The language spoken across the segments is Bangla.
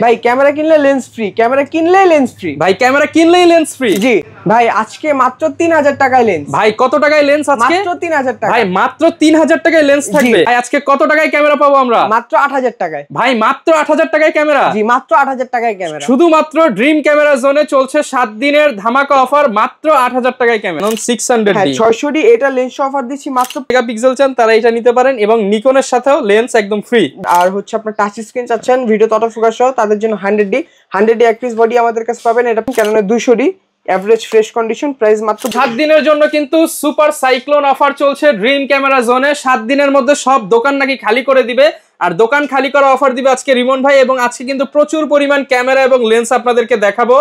ভাই ক্যামেরা কিনলে লেন্স ফ্রি, ক্যামেরা কিনলেই লেন্স ফ্রি। ভাই ক্যামেরা কিনলেই লেন্স ফ্রি। জি ভাই, আজকে মাত্র 3000 টাকায় লেন্স। ভাই কত টাকায় লেন্স আজকে? মাত্র 3000 টাকা। ভাই মাত্র 3000 টাকায় লেন্স থাকবে। ভাই আজকে কত টাকায় ক্যামেরা পাবো আমরা? মাত্র 8000 টাকায়। ভাই মাত্র 8000 টাকায় ক্যামেরা। জি মাত্র 8000 টাকায় ক্যামেরা। শুধুমাত্র ড্রিম ক্যামেরা জোনে চলছে 7 দিনের ধামাকা অফার, মাত্র 8000 টাকায় ক্যামেরা। 600 হ্যাঁ 600 ডি এটা লেন্স অফার দিচ্ছি মাত্র। মেগাপিক্সেল চান তারা এটা নিতে পারেন এবং নিকনের সাথেও লেন্স একদম ফ্রি। আর হচ্ছে আপনার টাচ স্ক্রিন চাচ্ছেন ভিডিও অটো ফোকাস সহ, তাদের জন্য 100 ডি এক পিস বডি আমাদের কাছে পাবেন। এটা Canon 200 D average fresh condition, price মাত্র। 7 দিনের জন্য কিন্তু সুপার সাইক্লোন অফার চলছে ড্রিম ক্যামেরা জোনে। 7 দিনের মধ্যে সব দোকান নাকি খালি করে দিবে, আর দোকান খালি করা অফার দিবে আজকে রিমন ভাই। এবং আজকে কিন্তু প্রচুর পরিমাণ ক্যামেরা এবং লেন্স আপনাদেরকে দেখাবো।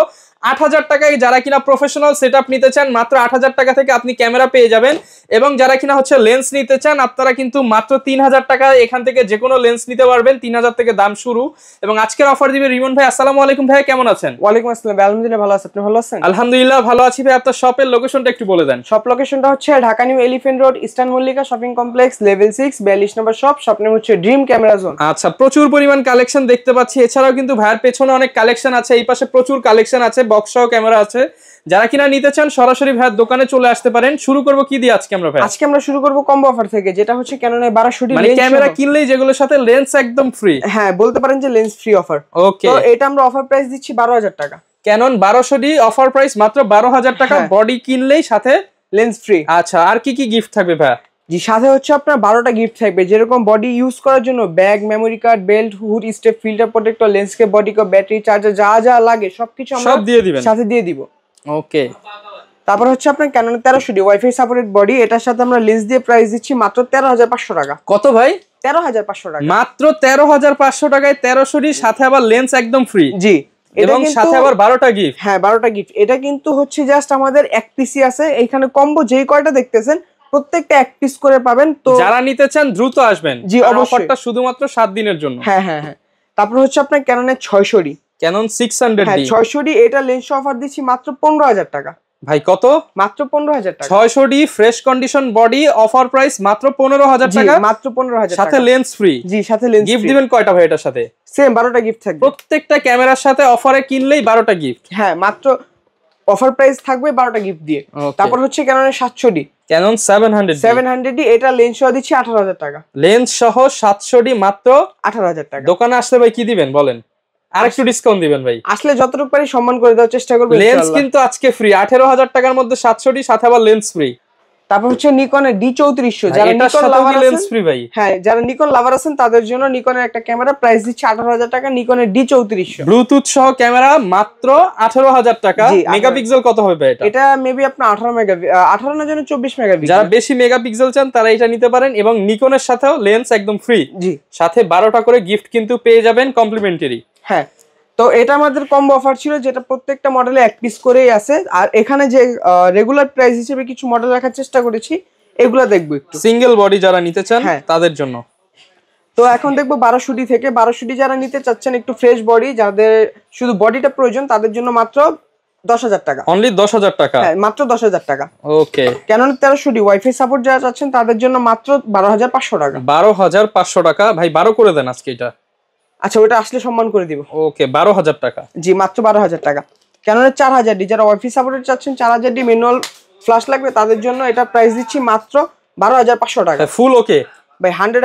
8000 টাকায় যারা কিনা প্রফেশনাল সেটআপ নিতে চান, মাত্র 8000 টাকা থেকে আপনি ক্যামেরা পেয়ে যাবেন। এবং যারা কিনা হচ্ছে লেন্স নিতে চান, আপনারা কিন্তু মাত্র 3000 টাকা এখান থেকে যে কোনো লেন্স নিতে পারবেন। 3000 থেকে দাম শুরু। এবং আজকের অফার দিবে রিমন ভাই। আসসালামু আলাইকুম ভাই, কেমন আছেন? ওয়ালাইকুম আসসালাম, আলহামদুলিল্লাহ ভালো আছি, আপনি ভালো আছেন? আলহামদুলিল্লাহ ভালো আছি ভাই। আপনার শপের লোকেশনটা একটু বলে দেন। শপ লোকেশনটা হচ্ছে Dhaka new elephant road, eastern Mallika shopping complex, level 6, 42 নম্বর শপ। শপ নেম হচ্ছে ড্রিম ক্যামেরা জোন। আচ্ছা, প্রচুর পরিমাণ কালেকশন দেখতে পাচ্ছি। এছাড়াও কিন্তু ভাইয়ের পেছনে অনেক কালেকশন আছে, এই পাশে প্রচুর কালেকশন আছে, বক্স সহ ক্যামেরা আছে। যারা কিনা নিতে চান সরাসরি ভাইয়ের দোকানে চলে আসতে পারেন। শুরু করব কি দিয়ে আজকে আমরা ভাই? আজকে আমরা শুরু করব কম্বো অফার থেকে, যেটা হচ্ছে ক্যাননের 1200 ডি মানে ক্যামেরা কিনলেই যেগুলোর সাথে লেন্স একদম ফ্রি। হ্যাঁ বলতে পারেন যে লেন্স ফ্রি অফার। ওকে, তো এটা আমরা অফার প্রাইস দিচ্ছি 12000 টাকা। ক্যানন 1200 ডি অফার প্রাইস মাত্র 12000 টাকা। বডি কিনলেই সাথে লেন্স ফ্রি। আচ্ছা, আর কি কি গিফট থাকবে ভাই? জি সাথে হচ্ছে আপনার 12টা গিফট থাকবে, যেরকম বডি ইউজ করার জন্য bag, memory card, belt, hood, step, filter protector, লেন্সকে বডি কো, ব্যাটারি, চার্জার, যা যা লাগে সবকিছু আমরা সব দিয়ে দিবেন, সাথে দিয়ে দিব। ওকে। তারপর হচ্ছে আপনার Canon 1300 D wifi supported body, এটার সাথে আমরা লেন্স দিয়ে প্রাইস দিচ্ছি মাত্র 13500 টাকা। কত ভাই? 13500 টাকা। মাত্র 13500 টাকায় 1300 ডি, সাথে আবার লেন্স একদম ফ্রি। জি, এবং সাথে আবার 12টা গিফট। হ্যাঁ 12টা গিফট। এটা কিন্তু হচ্ছে জাস্ট আমাদের এক পিসি আছে এইখানে। কম্বো যেই কয়টা দেখতেছেন প্রত্যেকটা এক পিস করে পাবেন। তো যারা নিতে চান দ্রুত আসবেন। জি অবশ্যই, অফারটা শুধুমাত্র 7 দিনের জন্য। হ্যাঁ হ্যাঁ হ্যাঁ। তারপর হচ্ছে আপনার ক্যাননের 600 ডি, ক্যানন 600 হ্যাঁ ডি। 600 ডি এটা লেন্স অফার দিচ্ছি মাত্র 15000 টাকা। ভাই কত? মাত্র 15000 টাকা। 600 D fresh condition body offer price মাত্র 15000 টাকা। মাত্র 15000 টাকা, সাথে লেন্স ফ্রি। জি সাথে লেন্স। গিফট দিবেন কয়টা ভাই এটার সাথে? সেম 12টা গিফট থাকবে। প্রত্যেকটা ক্যামেরার সাথে অফারে কিনলেই 12টা গিফট। হ্যাঁ মাত্র অফার প্রাইস থাকবে 12টা গিফট দিয়ে। তারপর হচ্ছে ক্যাননের 700 ডি, ক্যানন 700 ডি এটা লেন্স সহ দিচ্ছি 18000 টাকা। লেন্স সহ 700 ডি মাত্র 18000 টাকা। দোকানে আসলে ভাই কি দিবেন বলেন? আরেকটু ডিসকাউন্ট দিবেন ভাই। আসলে যতটুকু পারি সম্মান করে দেওয়ার চেষ্টা করব। লেন্স কিন্তু আজকে ফ্রি 18000 টাকার মধ্যে 700 ডি, সাথে আবার লেন্স ফ্রি। তারপর হচ্ছে নিকনের D3400, যারা নিকন লাভার লেন্স ফ্রি ভাই। হ্যাঁ যারা নিকন লাভার আছেন তাদের জন্য নিকনের একটা ক্যামেরা প্রাইস দিচ্ছি 18000 টাকা। নিকনের D3400 ব্লুটুথ সহ ক্যামেরা মাত্র 18000 টাকা। মেগাপিক্সেল কত হবে এটা? এটা মেবি আপনার 18 না যেন 24 মেগাপিক্সেল। যারা বেশি মেগাপিক্সেল চান তারা এটা নিতে পারেন। এবং নিকনের সাথেও লেন্স একদম ফ্রি। জি সাথে 12টা করে গিফট কিন্তু পেয়ে যাবেন কমপ্লিমেন্টারি। হ্যাঁ, তো এটা আমাদের কম্বো অফার ছিল, যেটা প্রত্যেকটা মডেলে এক পিস করেই আছে। আর এখানে যে রেগুলার প্রাইস হিসেবে কিছু মডেল রাখার চেষ্টা করেছি, এগুলা দেখবো একটু। সিঙ্গেল বডি যারা নিতে চান তাদের জন্য। তো এখন দেখবো 1200 ডি থেকে। 1200 ডি যারা নিতে চাচ্ছেন একটু ফ্রেশ বডি, যাদের শুধু বডিটা প্রয়োজন, তাদের জন্য মাত্র 10000 টাকা। অনলি 10000 টাকা? হ্যাঁ মাত্র 10000 টাকা। ওকে। ক্যানন 1300 ডি ওয়াইফাই সাপোর্ট যারা চাচ্ছেন তাদের জন্য মাত্র 12500 টাকা। 12500 টাকা ভাই, 12 করে দেন আজকে এটা। আচ্ছা ওটা আসলে সম্মান করে দিব। ওকে, 12000 টাকা। জি মাত্র 12000 টাকা। ক্যাননের 4000 ডি যারা ওয়াইফাই সাপোর্ট চাচ্ছেন, 4000 ডি ম্যানুয়াল ফ্ল্যাশ লাগবে, তাদের জন্য এটা প্রাইস দিচ্ছি মাত্র 12500 টাকা। ফুল ওকে ভাই 100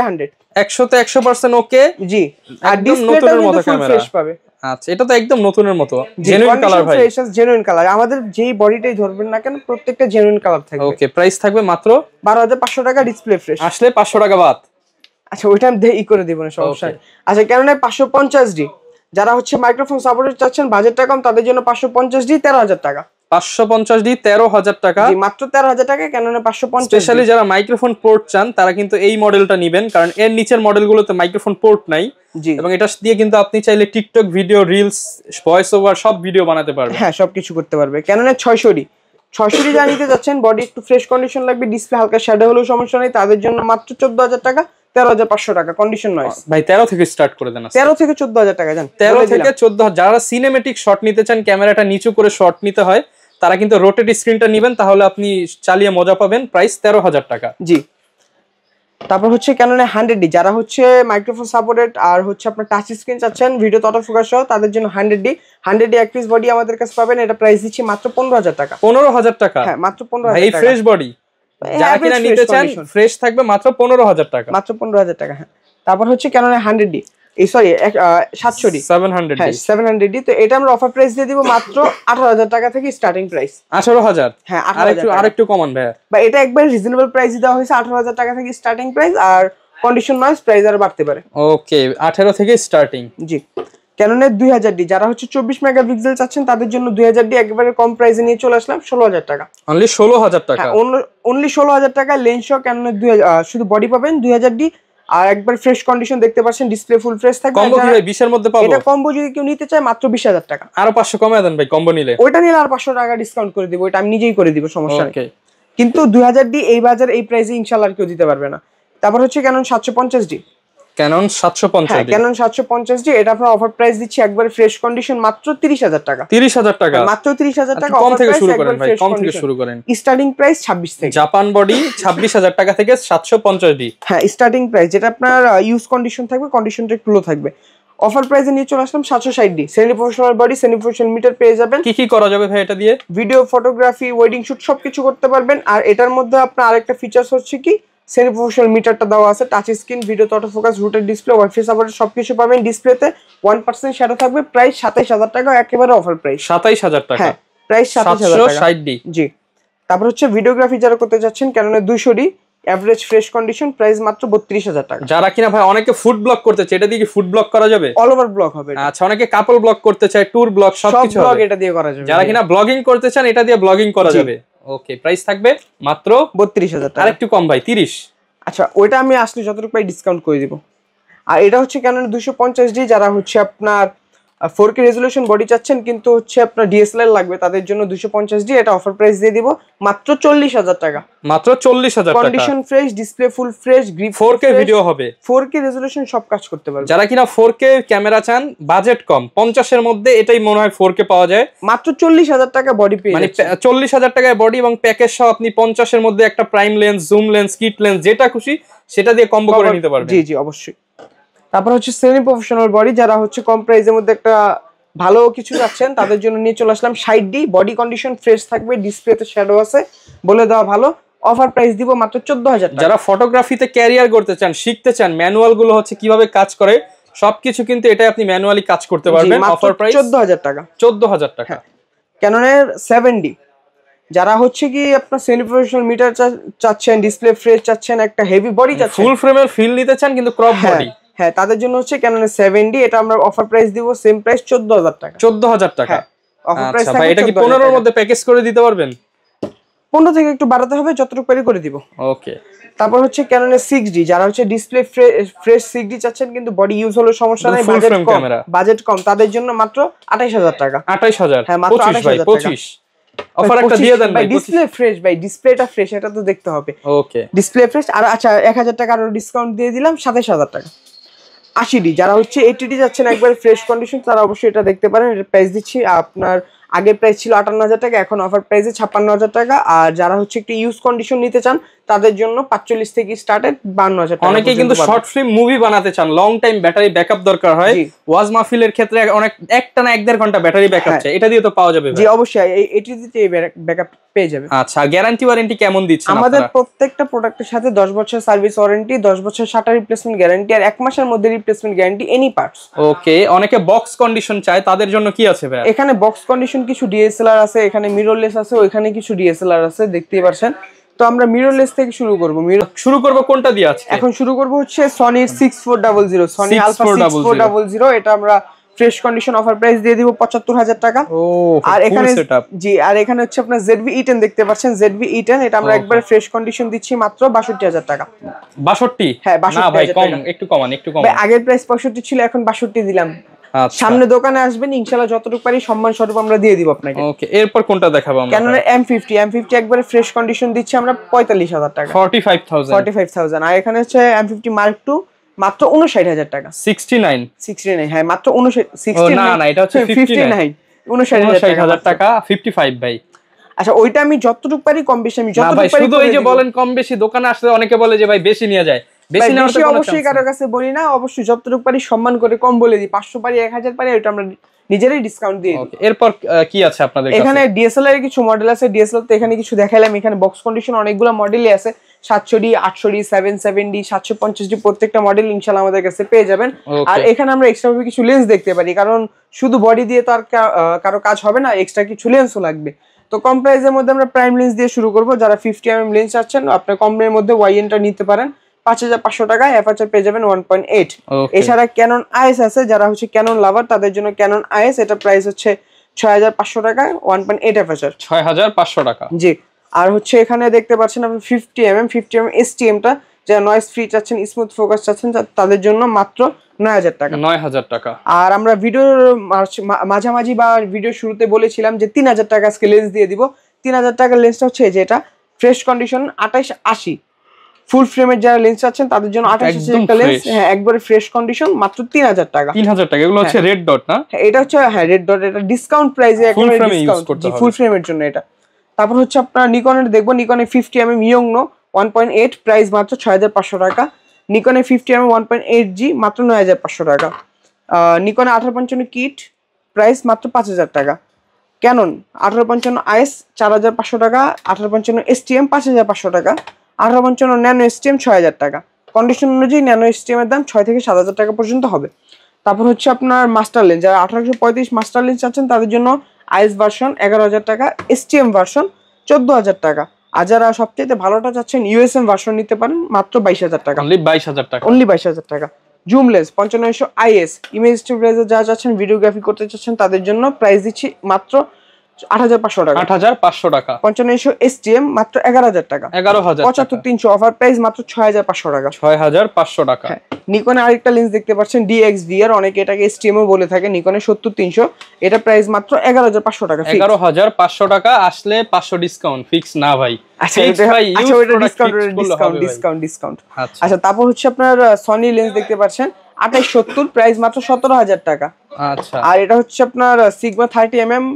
100 তে 100% ওকে। জি, আর ডিসপ্লেটা কিন্তু ফুল ফ্রেশ পাবে। আচ্ছা, এটা তো একদম নতুনের মতো জেনুইন কালার ভাই। জেনুইন কালার, আমাদের যেই বডিটাই ধরবেন না কেন প্রত্যেকটা জেনুইন কালার থাকবে। ওকে, প্রাইস থাকবে মাত্র 12500 টাকা। ডিসপ্লে ফ্রেশ আসলে 500 টাকা বাদ। আচ্ছা ওইটা আমি করে দিব না, সমস্যা নেই। আচ্ছা ক্যাননের 550 ডি যারা হচ্ছে মাইক্রোফোন সাপোর্ট চাচ্ছেন, বাজেটটা কম, তাদের জন্য 550 ডি 13000 টাকা। 550 ডি 13000 টাকা। জি মাত্র 13000 টাকা ক্যাননের 550। স্পেশালি যারা মাইক্রোফোন পোর্ট চান তারা কিন্তু এই মডেলটা নেবেন, কারণ এর নিচের মডেলগুলোতে মাইক্রোফোন পোর্ট নাই। জি, এবং এটা দিয়ে কিন্তু আপনি চাইলে TikTok video, reels, voice over সব ভিডিও বানাতে পারবেন। হ্যাঁ সবকিছু করতে পারবে। ক্যাননের 600 ডি যা নিতে যাচ্ছেন, বডি একটু ফ্রেশ কন্ডিশন লাগবে, ডিসপ্লে হালকা শ্যাডো হলেও সমস্যা নেই, তাদের জন্য মাত্র 14000 টাকা। 13500 টাকা কন্ডিশন নয়েস। ভাই 13 থেকে স্টার্ট করে দেন। 13 থেকে 14000 টাকা জান। 13 থেকে 14। যারা সিনেমেটিক শট নিতে চান, ক্যামেরাটা নিচু করে শট নিতে হয়, তারা কিন্তু রোটেট স্ক্রিনটা নেবেন, তাহলে আপনি চালিয়ে মজা পাবেন। প্রাইস 13000 টাকা। জি তারপর হচ্ছে ক্যাননের 100D, যারা হচ্ছে মাইক্রোফোন সাপোর্টেড আর হচ্ছে আপনার টাচ স্ক্রিন চাচ্ছেন ভিডিও অটো ফোকাস সহ, তাদের জন্য 100D এক পিস বডি আমাদের কাছে পাবেন। এটা প্রাইস দিচ্ছি মাত্র 15,000 টাকা। 15,000 টাকা? হ্যাঁ, মাত্র 15,000 এই টাকা। ফ্রেশ বডি যারা কিনা নিতে চান ফ্রেশ থাকবে মাত্র 15,000 টাকা। মাত্র 15,000 টাকা। হ্যাঁ, তারপর হচ্ছে ক্যাননের 100D, সরি 700D, 700D। হ্যাঁ 700D। তো এটা আমরা অফার প্রাইস দিয়ে দিব মাত্র 18,000 টাকা থেকে স্টার্টিং প্রাইস। 18,000? হ্যাঁ, 18,000 আরেকটু কমান ভাইয়া, বা এটা একবার রিজনেবল প্রাইস দেওয়া হয়েছে। 18,000 টাকা থেকে স্টার্টিং প্রাইস, আর কন্ডিশন নয়েজ প্রাইস আরো বাড়তে পারে। ওকে, 18 থেকে স্টার্টিং। জি, ক্যাননের 2000D, যারা হচ্ছে 24 মেগাপিক্সেল চাচ্ছেন তাদের জন্য 2000D একবারে কম প্রাইসে নিয়ে চলে আসলাম 16,000 টাকা। অনলি 16,000 টাকা? অনলি 16,000 টাকা। লেন্স সহ ক্যাননের শুধু বডি পাবেন 2000D, আর একবার ফ্রেশ কন্ডিশন দেখতে পাচ্ছেন, ডিসপ্লে ফুল ফ্রেশ থাকবে। কম্বো কি ভাই 20 এর মধ্যে পাবো? এটা কম্বো যদি কেউ নিতে চায় মাত্র 20,000 টাকা। আরো 500 কমায় দেন ভাই কম্বো নিলে। ওইটা নিলে আর 500 টাকা ডিসকাউন্ট করে দিব, এটা আমি নিজেই করে দিব, সমস্যা নেই। ওকে, কিন্তু 2000D এই বাজার এই প্রাইসে ইনশাআল্লাহ আর কেউ দিতে পারবে না। তারপর হচ্ছে Canon 750D। Canon 750D? Canon 750D, এটা আপনার অফার প্রাইস দিচ্ছি একবারে ফ্রেশ কন্ডিশন মাত্র 30,000 টাকা। 30,000 টাকা? মাত্র 30,000 টাকা। কম থেকে শুরু করেন ভাই, কম থেকে শুরু করেন। স্টার্টিং প্রাইস 26 থেকে। জাপান বডি 26,000 টাকা থেকে 750D। হ্যাঁ, স্টার্টিং প্রাইস, যেটা আপনার ইউজ কন্ডিশন থাকবে, কন্ডিশনটা একটু লো থাকবে। অফার প্রাইসে নিয়ে চলে আসলাম 760D, semi professional body, semi professional metre পেয়ে যাবেন। কি করা যাবে ভাই এটা দিয়ে? ভিডিও, ফটোগ্রাফি, ওয়েডিং শুট সবকিছু করতে পারবেন। আর এটার মধ্যে আপনার আরেকটা ফিচার্স হচ্ছে কি, সেমি প্রফেশনাল মিটারটা দেওয়া আছে, touch screen, video auto focus, rooted display, wifi support সবকিছু পাবেন। ডিসপ্লেতে 1% শ্যাডো থাকবে। প্রাইস 27,000 টাকা, একেবারে অফার প্রাইস। 27,000 টাকা? হ্যাঁ, প্রাইস 27,000 টাকা। 760D? জি। তারপর হচ্ছে ভিডিওগ্রাফি যারা করতে যাচ্ছেন, ক্যাননের 200D average fresh condition, price মাত্র 32,000 টাকা। যারা কিনা ভাই অনেকে ফুড ব্লগ করতে চায়, এটা দিয়ে কি ফুড ব্লগ করা যাবে? অল ওভার ব্লগ হবে। আচ্ছা, অনেকে কাপল ব্লগ করতে চায়, ট্যুর ব্লগ, সবকিছু ব্লগ এটা দিয়ে করা যাবে। যারা কিনা ব্লগিং করতে চান এটা দিয়ে ব্লগিং করা যাবে। ওকে, প্রাইস থাকবে মাত্র 32,000 টাকা। আরেকটু কম ভাই, 30। আচ্ছা, ওইটা আমি আসলে যতটুকু পাই ডিসকাউন্ট করে দিব। আর এটা হচ্ছে ক্যাননের 250D, যারা হচ্ছে আপনার 4K রেজুলেশন বডি চাচ্ছেন কিন্তু হচ্ছে আপনার ডিএসএলআর লাগবে, তাদের জন্য 250D, এটা অফার প্রাইস দিয়ে দিব মাত্র 40,000 টাকা। মাত্র 40,000 টাকা? Condition fresh, display full fresh, grip 4K video হবে, 4K রেজুলেশন সব কাজ করতে পারবে। যারা কিনা 4K ক্যামেরা চান, বাজেট কম, 50 এর মধ্যে এটাই মনে হয় 4K পাওয়া যায়। মাত্র 40,000 টাকা বডি পেয়ে, মানে 40,000 টাকায় বডি এবং প্যাকেজ সহ আপনি 50 এর মধ্যে একটা prime lens, zoom lens, kit lens, যেটা খুশি সেটা দিয়ে কম্বো করে নিতে পারবেন। জি জি, অবশ্যই। তারপর হচ্ছে সেমি প্রফেশনাল বডি, যারা হচ্ছে কম প্রাইসের মধ্যে একটা ভালো কিছু যাচ্ছেন তাদের জন্য নিয়ে চলে আসলাম 60D, বডি কন্ডিশন ফ্রেশ থাকবে, ডিসপ্লেতে শ্যাডো আছে, বলে দেওয়া ভালো। অফার প্রাইস দিব মাত্র 14,000 টাকা। যারা ফটোগ্রাফিতে ক্যারিয়ার করতে চান, শিখতে চান, ম্যানুয়াল গুলো হচ্ছে কিভাবে কাজ করে সবকিছু, কিন্তু এটাই আপনি ম্যানুয়ালি কাজ করতে পারবেন। অফার প্রাইস 14,000 টাকা। 14,000 টাকা। ক্যাননের 7D, যারা হচ্ছে কি আপনার সেমি প্রফেশনাল মিটার চাচ্ছেন, ডিসপ্লে ফ্রেশ চাচ্ছেন, একটা হেভি বডি চাচ্ছেন, ফুল ফ্রেমের ফিল নিতে চান কিন্তু ক্রপ বডি, হ্যাঁ তাদের জন্য হচ্ছে ক্যাননের 7D, এটা আমরা অফার প্রাইস দিব সেম প্রাইস 14,000 টাকা। 14,000 টাকা? অফার প্রাইস আচ্ছা ভাই, এটা কি 15 এর মধ্যে প্যাকেজ করে দিতে পারবেন? 15 থেকে একটু বাড়াতে হবে, যতটুকু পারি করে দিব। ওকে। তারপর হচ্ছে ক্যাননের 6D, যারা হচ্ছে ডিসপ্লে ফ্রেশ 6D চাচ্ছেন কিন্তু বডি ইউজ হলো সমস্যা নাই, বাজেট কম, তাদের জন্য মাত্র 28,000 টাকা। 28,000? হ্যাঁ, মাত্র 28,000 টাকা। 25 অফার একটা দিয়ে দেন ভাই। ডিসপ্লে ফ্রেশ ভাই, ডিসপ্লেটা ফ্রেশ, এটা তো দেখতে হবে। ওকে, ডিসপ্লে ফ্রেশ। আর আচ্ছা, 1,000 টাকা আরো ডিসকাউন্ট দিয়ে দিলাম, 27,000 টাকা। 80D, যারা হচ্ছে 80D যাচ্ছেন একবার ফ্রেশ কন্ডিশন, তারা অবশ্যই এটা দেখতে পারেন। এটা প্রাইস দিচ্ছি আপনার, আগের প্রাইস ছিল 58,000 টাকা, এখন অফার প্রাইসে 56,000 টাকা। আর যারা হচ্ছে একটু ইউজ কন্ডিশন নিতে চান তাদের জন্য 45 থেকে স্টার্টেড 52,000 টাকা। অনেকে কিন্তু শর্ট ফিল্ম মুভি বানাতে চান, লং টাইম ব্যাটারি ব্যাকআপ দরকার হয়, ওয়াজ মাহফিলের ক্ষেত্রে অনেক একটানা 1.5 ঘন্টা ব্যাটারি ব্যাকআপ চাই, এটা দিয়ে তো পাওয়া যাবে? জি অবশ্যই, এই 80D তে ব্যাকআপ পেয়ে যাবে। আচ্ছা, গ্যারান্টি ওয়ারেন্টি কেমন দিচ্ছেন? আমাদের প্রত্যেকটা প্রোডাক্টের সাথে 10 বছর সার্ভিস ওয়ারেন্টি, 10 বছর শাটার রিপ্লেসমেন্ট গ্যারান্টি, আর 1 মাসের মধ্যে রিপ্লেসমেন্ট গ্যারান্টি এনি পার্টস। ওকে। অনেকে বক্স কন্ডিশন চায়, তাদের জন্য কি আছে ভাই? এখানে বক্স কন্ডিশন কিছু ডিএসএলআর আছে, এখানে মিররলেস আছে, ওইখানে কিছু ডিএসএলআর আছে, দেখতেই পাচ্ছেন। তো আমরা মিররলেস থেকে শুরু করব। শুরু করব কোনটা দিয়ে? আছে এখন শুরু করব হচ্ছে সনি 6400, সনি আলফা 6400, এটা আমরা ফ্রেশ কন্ডিশন অফার প্রাইস দিয়ে দিব 75,000 টাকা। আর এখানে জি, আর এখানে হচ্ছে আপনার ZV-E10 দেখতে পাচ্ছেন, ZV-E10, এটা আমরা একবার ফ্রেশ কন্ডিশন দিচ্ছি মাত্র 62,000 টাকা। 62? হ্যাঁ 62,000 না ভাই, কম, একটু কমান, একটু কমান। আগের প্রাইস 65 ছিল, এখন 62 দিলাম। সামনে দোকানে আসবেন, ইনশাআল্লাহ যতটুকু পারি সম্মান স্বরূপ আমরা দিয়ে দিব আপনাকে। ওকে, এরপর কোনটা দেখাবো আমরা? ক্যাননের M50 একবারে ফ্রেশ কন্ডিশন দিচ্ছি আমরা 45,000 টাকা। 45,000। আর এখানে হচ্ছে M50 Mark II মাত্র 59,000 টাকা। 69? হ্যাঁ মাত্র 69। না না, এটা হচ্ছে 59,000 টাকা। 55 ভাই। আচ্ছা ওইটা আমি যতটুকু পারি কম বেশি আমি না যতটুকু ভাই পারি শুধু এই যে বলেন কম বেশি, দোকানে আসলে অনেকে বলে যে ভাই বেশি নিয়ে যায়, বেশি নেওয়ার তো কোনো অবশ্যই কারোর কাছে বলি না, অবশ্যই যতটুকু পারি সম্মান করে কম বলে দিই, 500 পারি 1000 পারি ওইটা আমরা নিজেরাই ডিসকাউন্ট দিয়ে দিই। এরপর কি আছে আপনাদের কাছে? এখানে ডিএসএলআর এর কিছু মডেল আছে, ডিএসএলআর তো এখানে কিছু দেখাইলাম, এখানে বক্স কন্ডিশন অনেকগুলো মডেলই আছে, 700D 800D 770D 750D প্রত্যেকটা মডেল ইনশাআল্লাহ আমাদের কাছে পেয়ে যাবেন। আর এখানে আমরা এক্সট্রা ভাবে কিছু লেন্স দেখতে পারি, কারণ শুধু বডি দিয়ে তো আর কারো কাজ হবে না, এক্সট্রা কিছু লেন্সও লাগবে। তো কম প্রাইসের মধ্যে আমরা প্রাইম লেন্স দিয়ে শুরু করব। যারা 50mm লেন্স চাচ্ছেন আপনার কমের মধ্যে ওয়াইএনটা নিতে পারেন 5500 টাকায়, অ্যাপারচার পেয়ে যাবেন 1.8। এছাড়া ক্যানন আইএস আছে, যারা হচ্ছে ক্যানন লাভার তাদের জন্য ক্যানন আইএস, এটা প্রাইস হচ্ছে 6500 টাকায় 1.8 অ্যাপারচার, 6500 টাকা। জি। আর হচ্ছে এখানে দেখতে পাচ্ছেন আপনি 50mm STM-টা, যারা নয়েজ ফ্রি চাচ্ছেন, স্মুথ ফোকাস চাচ্ছেন তাদের জন্য মাত্র 9000 টাকা। 9000 টাকা। আর আমরা ভিডিওর মাঝামাঝি বা ভিডিও শুরুতে বলেছিলাম যে 3000 টাকা আজকে লেন্স দিয়ে দিব। 3000 টাকার লেন্সটা হচ্ছে যেটা ফ্রেশ কন্ডিশন 2880 ফুল ফ্রেমের যারা লেন্স চাচ্ছেন তাদের জন্য 2880 একটা লেন্স, হ্যাঁ একবারে ফ্রেশ কন্ডিশন, মাত্র 3000 টাকা। 3000 টাকা। এগুলো হচ্ছে রেড ডট না? এটা হচ্ছে হ্যাঁ রেড ডট, এটা ডিসকাউন্ট প্রাইসে একবারে ডিসকাউন্ট, ফুল ফ্রেমের জন্য এটা। তারপর হচ্ছে আপনারা নিকনের দেখবো, নিকনে 50mm ইয়ংনো 1.8 প্রাইস মাত্র 6500 টাকা। নিকনে 50mm 1.8G মাত্র 9500 টাকা। নিকনে 1855 কিট প্রাইস মাত্র 5000 টাকা। ক্যানন 1855 আইএস 4500 টাকা, 1855 STM 5500 টাকা, 1855 ন্যানো STM 6000 টাকা। কন্ডিশন অনুযায়ী ন্যানো STM এর দাম 6 থেকে 7000 টাকা পর্যন্ত হবে। তারপর হচ্ছে আপনার মাস্টার লেন্স, যারা 1835 মাস্টার লেন্স চাচ্ছেন তাদের জন্য আইএস ভার্সন 11000 টাকা, STM ভার্সন 14000 টাকা। আর যারা সবচেয়ে ভালোটা চাচ্ছেন USM ভার্সন নিতে পারেন মাত্র 22000 টাকা, অনলি 22000 টাকা, অনলি 22000 টাকা। Zoom lens 5500 IS image stabiliser যারা চাচ্ছেন, ভিডিওগ্রাফি করতে চাচ্ছেন তাদের জন্য প্রাইস দিচ্ছি মাত্র 8500 টাকা, 8500 টাকা। 5500 STM মাত্র 11000 টাকা, 11000 টাকা। 75300 অফার প্রাইস মাত্র 6500 টাকা, 6500 টাকা। নিকনে আরেকটা লেন্স দেখতে পাচ্ছেন DXVR, অনেকে এটাকে STM ও বলে থাকে, নিকনে 70300, এটা প্রাইস মাত্র 11500 টাকা, 11500 টাকা। আসলে 500 ডিসকাউন্ট ফিক্স না ভাই। আচ্ছা ডিসকাউন্ট। আচ্ছা তারপর হচ্ছে আপনার সনি লেন্স দেখতে পাচ্ছেন 2870 প্রাইস মাত্র 17000 টাকা। আচ্ছা। আর এটা হচ্ছে আপনার sigma 30mm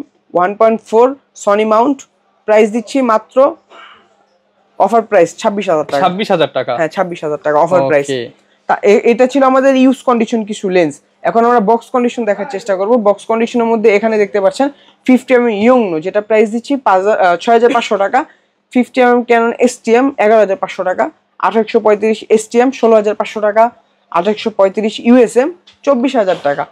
1.4 Sony Mount, price দিচ্ছি মাত্র অফার প্রাইস 26000 টাকা, 26000 টাকা, হ্যাঁ 26000 টাকা অফার প্রাইস। তা এটা ছিল আমাদের ইউজ কন্ডিশন কিছু লেন্স। এখন আমরা বক্স কন্ডিশন দেখার চেষ্টা করব। বক্স কন্ডিশনের মধ্যে এখানে দেখতে পাচ্ছেন 50mm ইয়ংনো, যেটা প্রাইস দিচ্ছি 6500 টাকা, 50mm ক্যানন STM 11500 টাকা, 835 STM 16500 টাকা, 835 USM 24000 টাকা,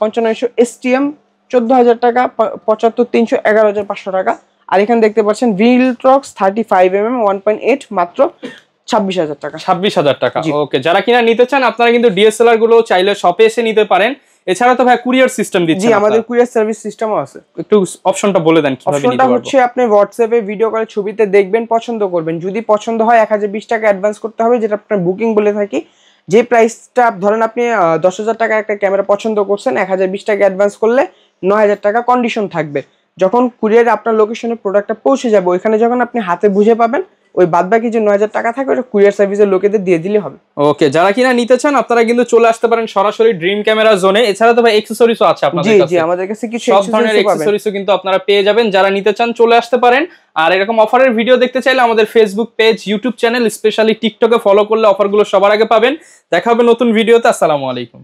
5500 STM 14000 টাকা, 75300 11500 টাকা। আর এখানে দেখতে পাচ্ছেন ভিলট্রক্স 35mm 1.8 মাত্র 26000 টাকা, 26000 টাকা। ওকে, যারা কিনা নিতে চান আপনারা কিন্তু ডিএসএলআর গুলো চাইলে শপে এসে নিতে পারেন। এছাড়া তো ভাই কুরিয়ার সিস্টেম দিচ্ছেন? জি, আমাদের কুরিয়ার সার্ভিস সিস্টেমও আছে। একটু অপশনটা বলে দেন কিভাবে নিতে পারবো? অপশনটা হচ্ছে আপনি হোয়াটসঅ্যাপে ভিডিও কলে ছবিতে দেখবেন, পছন্দ করবেন, যদি পছন্দ হয় 1020 টাকা অ্যাডভান্স করতে হবে, যেটা আপনার বুকিং বলে থাকি। যে প্রাইসটা ধরেন আপনি 10000 টাকা একটা ক্যামেরা পছন্দ করছেন, 1020 টাকা অ্যাডভান্স করলে 9000 টাকা কন্ডিশন থাকবে। যখন কুরিয়ারে আপনার লোকেশনে প্রোডাক্টটা পৌঁছে যাবে, ওইখানে যখন আপনি হাতে বুঝে পাবেন, ওই বাদবাকি যে 9000 টাকা থাকে ওটা কুরিয়ার সার্ভিসের লোকেদের দিয়ে দিলে হবে। ওকে, যারা কিনা নিতে চান আপনারা কিন্তু চলে আসতে পারেন সরাসরি ড্রিম ক্যামেরা জোনে। এছাড়া তো ভাই অ্যাকসেসরিজও আছে আপনাদের কাছে? জি, আমাদের কাছে কিছু সব ধরনের অ্যাকসেসরিজও কিন্তু আপনারা পেয়ে যাবেন। যারা নিতে চান চলে আসতে পারেন। আর এরকম অফারের ভিডিও দেখতে চাইলে আমাদের Facebook page, YouTube channel, specially টিকটকে ফলো করলে অফারগুলো সবার আগে পাবেন। দেখা হবে নতুন ভিডিওতে। আসসালামু আলাইকুম।